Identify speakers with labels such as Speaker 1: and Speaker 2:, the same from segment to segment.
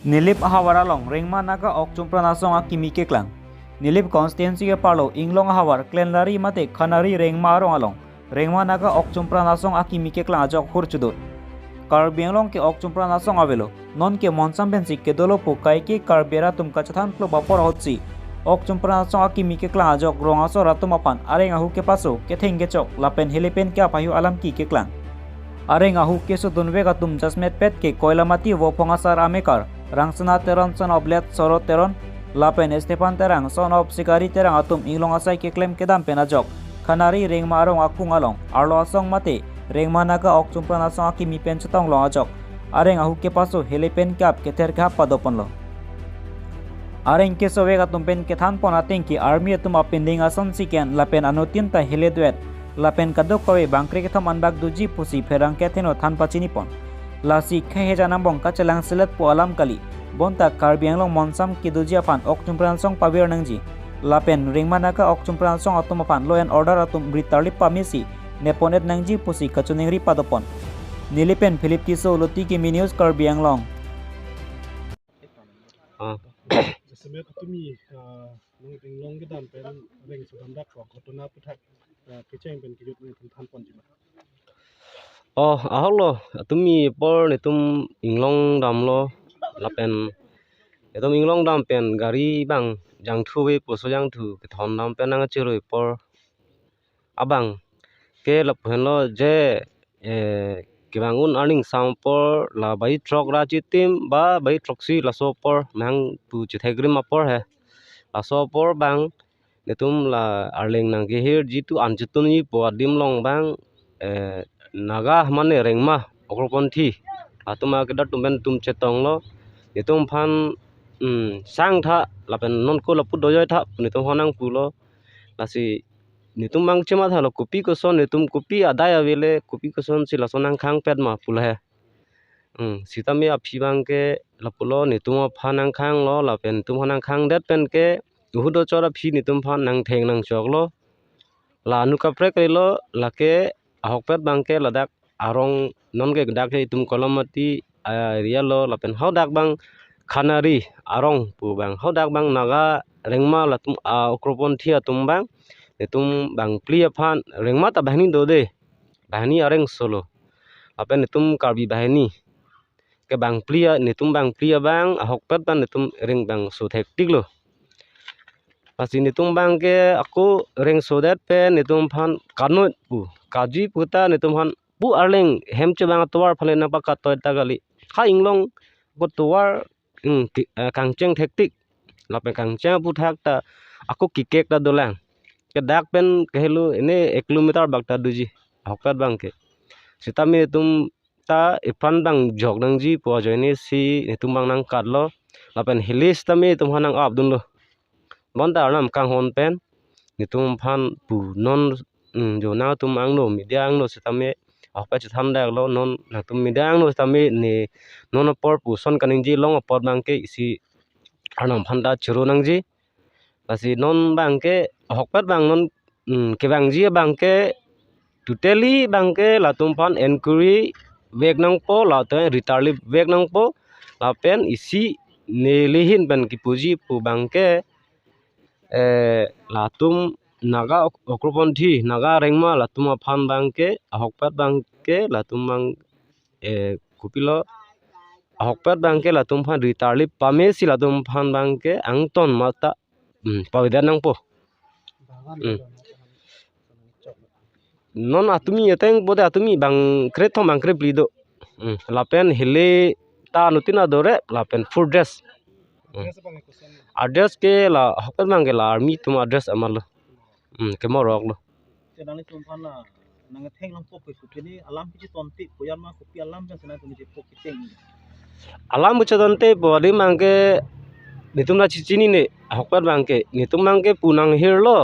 Speaker 1: Nilip hawara long ringma naga okchumpra nasong akimi keklang. Nilip constituency ke parlo inglong hawar klenlari mate khanari ringma arong along. Ringma naga okchumpra nasong akimi keklang ajok hurchudot. Karbianglong ke okchumpra nasong avelo. Non ke monsam bensi ke dolo pukai ke karbera tum kachathan plo bapor hotsi. Okchumpra nasong akimi keklang ajok rongaso ratumapan areng ahu ke paso ke thenge chok lapen helipen ke apayu alam ki keklang. Areng ahu ke so dunvega tum jasmet pet ke koilamati wo pongasar amekar. Rangsana teron son of let soro teron lapen Estepan terang son of sikari terang atum inglong asai ke klem kedam penajok khanari ring marong akung along arlo asong mate ring managa ok chumpran asong akimi pen chetong long ajok areng ahu ke paso helipen kap ke ter kap padopon lo areng ke sovega tumpen ke than pon ateng ki army tum apending ason siken lapen anutin ta hele duet lapen kadok kowe bangkre ke thom anbak duji pusi ferang ke theno than pachini pon lasi khe janam bong kacelang selet po alam kali bonta karbianglong monsam kiduji apan ok chumpran song pabir nangji lapen ringmanaka ok chumpran song atum apan law and order atum britarli pamisi neponet nangji pusi kachunengri padopon nilipen philip kiso loti ki minius karbianglong
Speaker 2: semet atumi nong tinglong ke dan pen reng sudam dak ko kotona puthak kecheng pen kijut ni than pon jiba
Speaker 3: aholo tumi por netum inglong damlo lapen netum inglong dam pen gari bang jang thu we poso jang thu ke thon dam pen nang chiroi por abang ke laphen lo je ke bangun earning sam por la bai trok ra chitim ba bai troksi la so por mang tu chithegrim apor he la so por bang netum la arleng nang ke her jitu anjutun ni po adim long bang naga mane rengma okroponthi atuma kedat tumben tum chetong lo itum phan sang tha lapen non ko laput dojoy tha nitum honang pulo lasi nitum mang chema tha lo kopi ko son nitum kopi adai avele kopi ko son si lasonang khang pet ma pula he sitame aphi bang ke lapulo nitum phanang khang lo lapen tum honang khang det pen ke uhudo chora phi nitum phan nang theng nang chok lo la anu kaprek lo lake ahokpet bangke ladak arong non ke dak itum kolomati area lo lapen hodak bang khanari arong pu bang hodak bang naga rengma latum okropon thia tum bang itum bang plia phan rengma ta bahni do de bahni areng solo lapen itum karbi bahni ke bang plia nitum bang plia bang ahokpet ban itum ring bang so hektik lo pasti nitum bang ke aku ring sodet pe nitum phan kanut pu kaji puta nitum phan pu arleng hemche bang tuar phale na pa toy tagali ha inglong ko tuar kangcheng hektik lape kangcheng pu thak ta aku kikek ta dolang ke dak pen kehelu ini 1 kilometer bakta duji hokat bang ke sitami nitum ta ipan bang jog nang ji po joini si nitum bang nang katlo lapen hilis tami tum hanang abdun lo bonta nam kang hon pen nitum phan pu non jo na tum ang no media ang no sitame apa chitham dak lo non na tum media ang no sitame ni non por pu son kaning ji long por bang ke isi anam phanda chiro nang ji asi non bang ke hokpat bang non ke bang ji bang ke totally bang ke la tum phan enquiry vek nang po la te retarli vek nang po la pen isi nelihin ban ki puji pu bang ke latum naga okroponthi naga rengma latum phan bangke ahokpat bangke latum bang kupilo ahokpat bangke latum phan ritarli pamesi latum phan bangke angton mata pawidan nang po non atumi eteng bode atumi bang kreto bang kreplido lapen hele ta nutina dore lapen full dress address ke la hotel mang ke la army tum address amal ke morok lo
Speaker 4: tenang itu mana nang theng lang pok ku kini alam ki tonti poyan ma kopi alam jan sana tu ni pok kiteng
Speaker 3: alam buchadante body mang ke nitum na chichini ne hotel mang ke nitum mang ke punang hir lo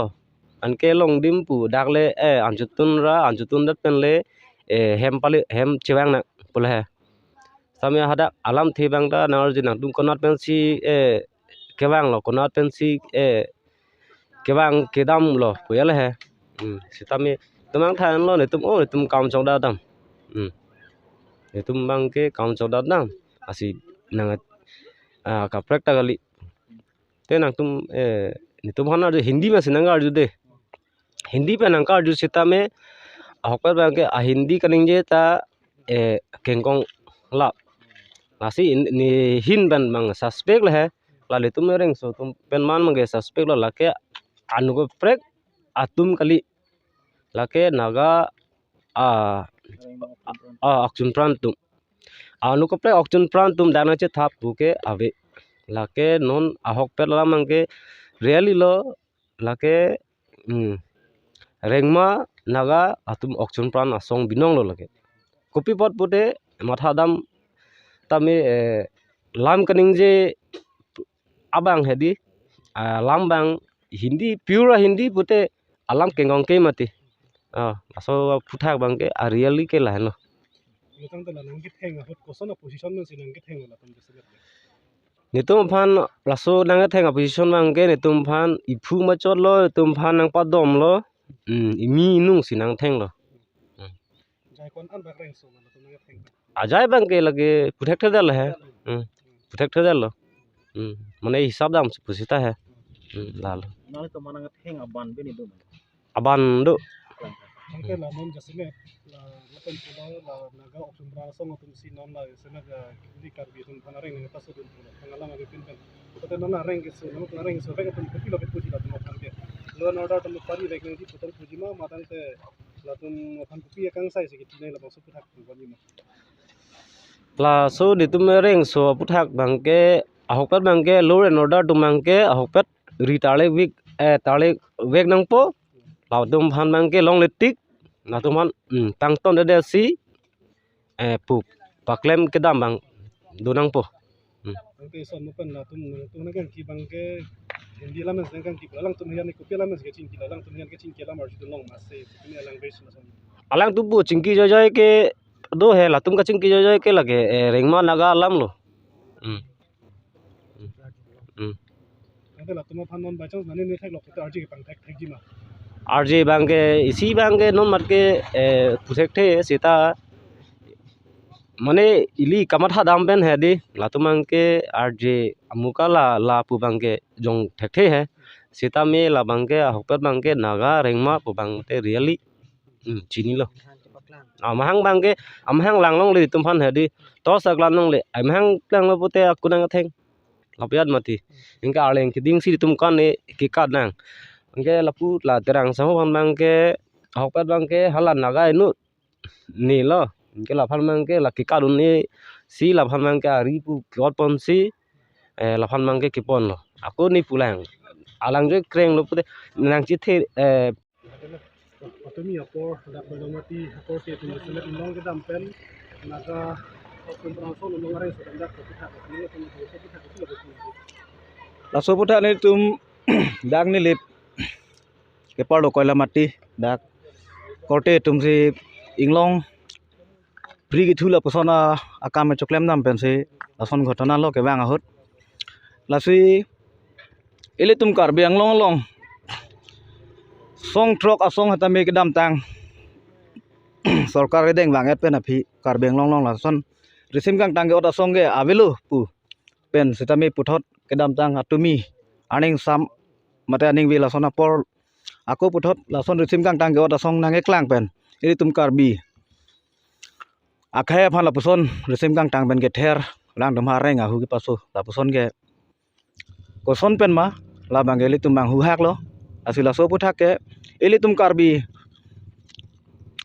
Speaker 3: an ke long dim pu dakle anjutun dat pen le hem pali hem chewang na pula he samya hada alam the bang da na origin dum konat pen si kebang lo konat pen si kebang kedam lo puyal he sitami tumang than lo netum kam chong da dam netum bang ke kam chong da dam asi nang kaprek ta kali te nang tum nitum hana jo hindi ma sinang arju de hindi pe nang ka arju sita me ahok per bang ke hindi kaning je ta kengkong la nasi ni hin ban mang suspect la hai la le tum reng so tum pen man mang ke suspect la ke anu ko prek atum kali la ke naga akchun prantum anu ko prek akchun prantum dana che thap tu ke ave la ke non ahok per la mang ke really lo la ke rengma naga atum akchun pran asong binong lo lage kopi pot pute matha dam tame lam kaning je abang hedi lam bang hindi pure hindi pute alam kengong ke mati aso puthak bang ke really ke la no
Speaker 2: Nitang tala nang githeng hot koson na position man sinang githeng la tum jasemet
Speaker 3: nitum phan raso nang thenga position bang ke nitum phan ipu ma chot lo nitum phan nang pa dom lo imi nung sinang theng lo
Speaker 2: jai kon an bak reng so man tum nang githeng
Speaker 3: ajai bang ke lage puthak the dal hai puthak the dal lo mane hisab dam pusita hai lal
Speaker 4: Nale to manang theng aban be ni do.
Speaker 3: aban do
Speaker 2: Angke la non jasemet la lapen pula la naga option bra song tum si non la semet di karbi tum kana reng nang taso dun pula ngala ma pin pen kote non reng ke so non reng so ve tum kopi lo bet puji la tum kan ke lo na order tum pari ve ngi putar puji ma matan te la tum kan kopi kang sai se ki la bang so putak tum bani ma
Speaker 3: la so di tum reng so puthak bang ke ahok pet bang ke lower and order tum bang ke ahok pet ritale week tale week nang po la tum phan bang ke long letik na tum han tang ton de si pu paklem ke dam bang dunang po
Speaker 2: angke son mo pen la tum nang kan ki bang ke hindi la men kan ki lang tum yan ni kopi la men ke chin ki la lang tum yan ke chin ki la mar ju long ma se ni lang be so
Speaker 3: alang tu bu chingki joy ke do hai la tum ka chingki joy ke lage rengma naga alam lo
Speaker 2: angke la tum phan non by chance nani ni thek lo kote arji ke pang thek ji ma
Speaker 3: RJ bang ke isi bang ke non mat ke puthek the sita mane ili kamatha dam pen hai di la tum bang ke RJ amuka la pu bang ke jong thek the hai sita me la bang ke hokper bang ke naga rengma pu bang te really chini lo amahang bang ke amahang lang long le tum phan hai di to sak lan long le amahang lang lo pute akunang theng lapiat mati ingka aleng kiding si tum kan ne ki kat nang ingke lapu la terang sahu bang ke hokper bang ke halan naga inu ni lo ingke la phan bang ke la ki kadun ni si la phan bang ke ari pu klot pon si la phan bang ke kipon lo aku ni pulang alang je kreng lo pute nang chi the
Speaker 2: atumi apor da belomati apor ke tum jasemet long ke dam pen naga option bra so non reng so dan da ko putak ni tum so putak ko lo
Speaker 5: la so puthak ni tum dak ni lip ke parlo koila mati dak korte tum si inglong pri ki thula posona akame choklem dam pen se lason ghotona lo ke bang ahut la si ele tum kar biang long long song trok asong hatame ke dam tang sarkar redeng banget pen api kar biang long long la son resim kang tang ke ot asong ge avelu pu pen sitame puthot ke dam tang atumi aning sam mate aning vi lason apor aku puthot lason resim kang tang ke ot asong nange klang pen ele tum kar bi akhaya phan la puson resim kang tang ben ke ther lang dum ha reng ahu ki pasu la puson ke koson pen ma la bangeli tum bang hu hak lo asila so puthak ke eli tum karbi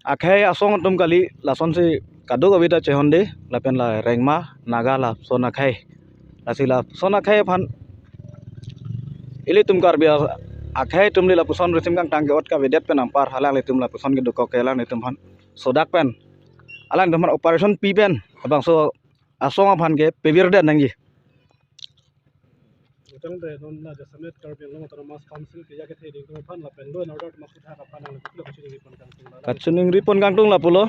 Speaker 5: akhaya asong tum kali lason se kadu kavita chehonde la pen la rengma naga la sona khai asila sona khai phan eli tum karbi akhaya tum la puson resim kang tang ke ot ka vedet pen ampar halang le tum la puson ke dukok ke lang le tum phan sodak pen alang dum operation pi pen abang so asong phan ke pevir den nangji
Speaker 2: utang de non na jasemet kar biang long tor mas council ke ya ke the ding tum phan la pen lo na order ma putak ka phan lang ko chi ni pon kang tum la
Speaker 5: kachuning ripon kangtung la pulo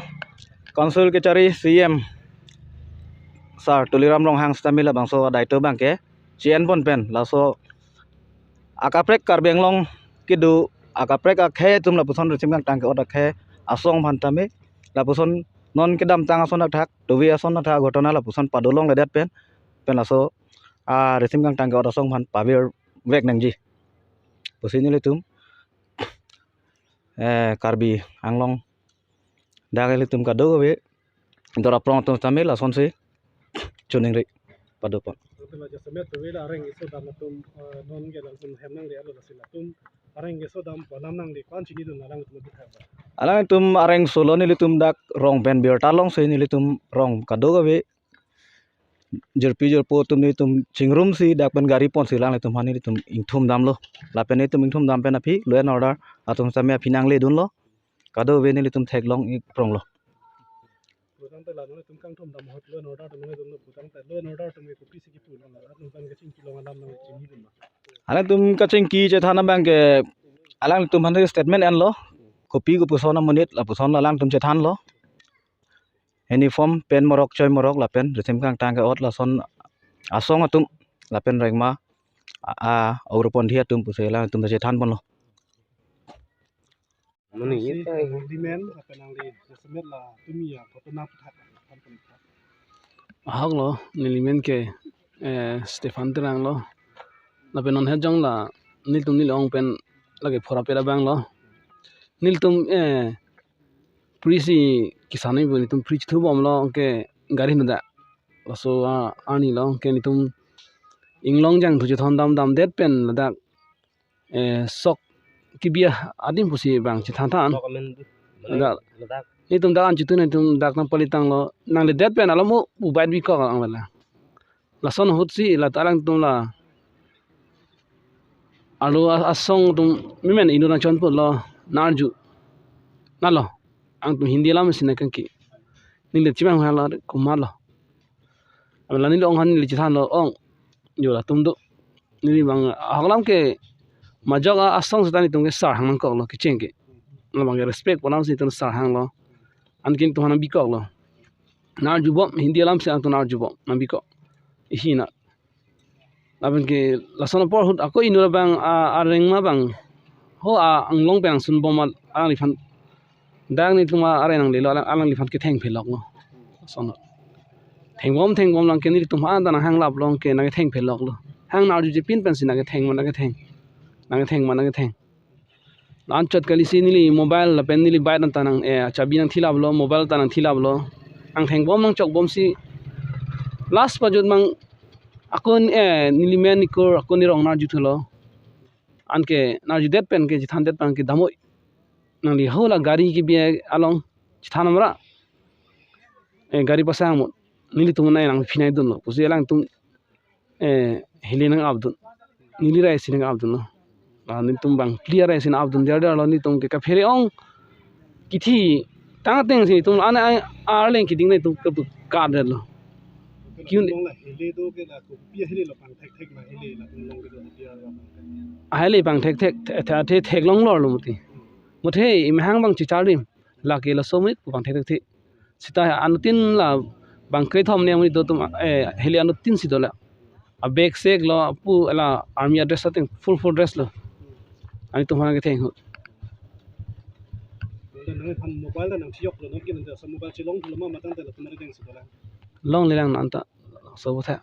Speaker 5: konsul ke cari CM sar tuliram long hang stamila bangso daito bangke cien pon pen laso akaprek kar biang long kidu akaprek akhe tum la puson resim kang tang ke ot akhe asong phan tame la puson non ke dam tang ason thak tuwi ason thak ghotona la puson padolong ledet pen laso resim kang tang ga song phan pavir vek nang ji pusi ni le tum karbi anglong da le tum ka do we dora prong tum tamil la son se chuning re padopon
Speaker 2: Itulah jasa met tu wila areng isu dam tum non ge langsung hem nang dia lalu sila tum areng isu dam balam nang di kan sini tu nalang tu lebih kaya.
Speaker 5: alang tum areng solo ni le tum dak rong ben biar talong se ni le tum rong ka do ga we jerpi jerpo tum ni tum chingrum si dak pen gari pon silang le tum hani le tum ingthum dam lo la pen ni tum ingthum dam pen api lo en order atum samya pinang le dun lo ka do we ni le tum thek long ik prong lo
Speaker 2: Bukan tu lalu tum kang tum dam hot lo order tum ngai tum bukan tu lo order tum kopi sikit tu nang atum kan kecing kilo ngadam nang cini tu mah.
Speaker 5: alang tum ka chingki che thana bang ke alang tum han statement en lo kopi ko pusona monit la puson la lang tum che than lo uniform pen morok choi morok la pen resim kang tang ka ot la son asong atum la pen rengma europon thia tum puse la tum che than bon lo
Speaker 3: Mani
Speaker 2: Si
Speaker 3: ita
Speaker 2: demand apa nang di jasa met lah tum ya foto nak tak kan pun.
Speaker 6: Ahok lo nilimen ke Stefan terang lo na penon hejong la nil tum nil ong pen lagi phora pera bang lo nil tum prisi kisani bo tum preach thu bom lo ke gari nda so ani lo ke ni tum inglong jang thu thon dam dam det pen la sok kibia adim pusi bang chi than than da ni tum da an chi tu ni tum dak na palitang lo nang le det pen alamu u bait bi ko ang la la son hut si la talang tum la alu asong tum mimen inu na chon pu lo narju na lo ang tum hindi lam sin kan ki ni le chimang ha la kumar lo la ni lo ong han ni chi than lo ong yo la tum do ni bang haglam ke majoga asong sa ni tum ke sar hang ko lo ke cheng ke la bang respect ponam si tum sar hang lo an kin tu han bi ko lo narju bom hindi lam se ang tu narju bom na bi ko ihina laban ke lason por hut ako inu bang areng ma bang ho anglong bang sun bom ang lifan dang ni tuma areng le lo alang lifan ke theng phelok lo son theng bom lang ke ni tum an da hang lap long ke na ke theng phelok lo hang na ju pin pen sin na ke theng ma na ke theng na ke theng lan chat kali si ni mobile la pen ni li bai dan tanang chabi nang thilap lo mobile tanang thilap lo ang theng bom nang chok bom si last pa jud mang akon nilimen nikor akon ni rong na juthulo anke na ju det pen ke jithan det pan ke damoi nang li hola gari ki bi along jithan amra gari pasang mo nili tum na nang phinai dun lo pusi elang tum hili nang abdun nili rai sin nang abdun lo ni tum bang clear rai sin abdun der der lo ni tum ke ka pheri ong kithi tang teng si tum ana arleng ki ding nei tum ka der lo
Speaker 2: Kyun lah hele tu ke lah kopi hele lah pang tek lah hele lah long ke tu dia lah.
Speaker 6: ahele bang thek long lor lo muti muthe im hang bang chi charim la ke la somit bang thek thek sita anutin la bang kai thom ne mui do tum hele anutin si dola a bag sek lo pu ala army address ating full dress lo ani tum hang ke theng hu
Speaker 2: Dan nang pan mobile nang siok lo nak kin dah mobile silong tu lama matang dah tumari deng sekolah.
Speaker 6: long le lang anta so tha